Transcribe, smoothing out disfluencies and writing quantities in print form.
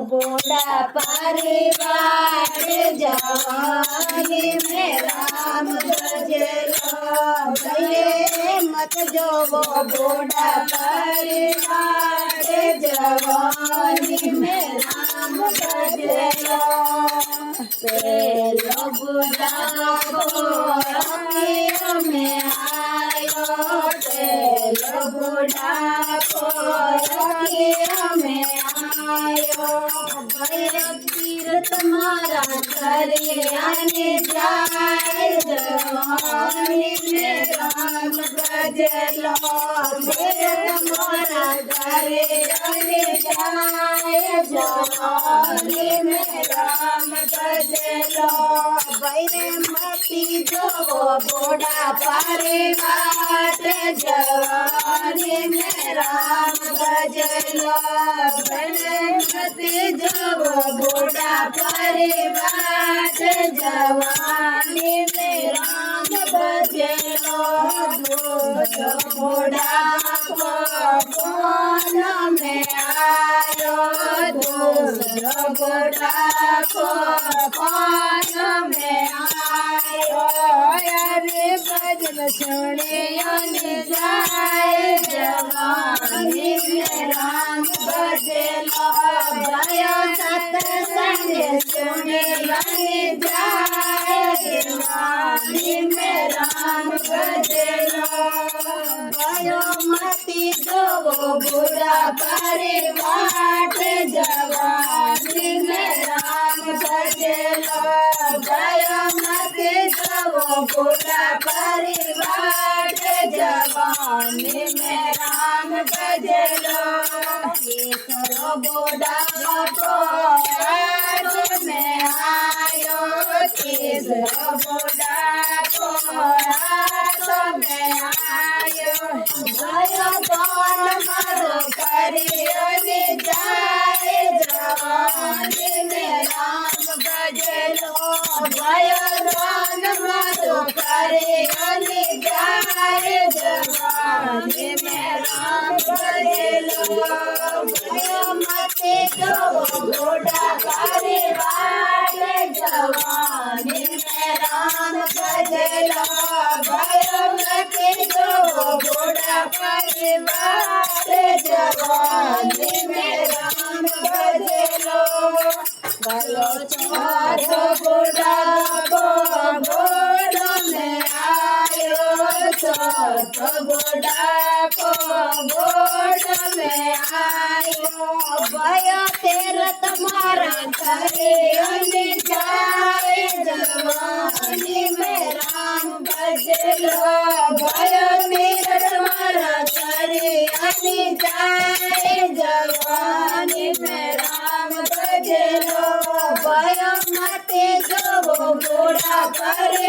बोड़ा परिवार जवानी में राम भजलो भले मत जो बोड़ा परिवार जवानी में राम भजलो पेलो बुढ़ा में आयो पेलो बुढ़ा में आयो भय तीर्थ मारा करे आने जाए जवानी में राम भजलो तीर्थ मारा करे आने जाए जवानी में राम भजलो भैरे मती जो बोड़ा परिवार जवानी में राम भजलो भैरे जो बोड़ा परिवार जवानी में राम भजलो बोड़ा कौन में आयो दूसरो बोड़ा कौन में आयो अरे भजन सुने जाए जवानी में राम भजलो भयो सत्संग सुने जाए जवानी में राम भजलो भयो मती जो बुरा परिवार जवानी में राम भजलो भयो मती जो बुरा परिवार जवानी में राम भजलो केसरो बोड़ा में आयो केसरो बोड़ा में आयो भयो कौन मरो करियो जाए जवानी में राम भजलो भयो कौन मरो करियो जाए जवानी में राम भजलो भयो मते जो घोड़ा परिवार जवानी में राम भजलो भयो मते जो घोड़ा परिवार जवानी में राम भजलो भयो चौथो घोड़ा घोड़ो में आयो चौथो घोड़ा घोड़ो में आयो भयो तेरा तुम्हारा करे जाए जवानी में राम भजलो भयो तेरा तुम्हारा करे जाए जवानी में राम भजलो भयो मते जो घोड़ा करे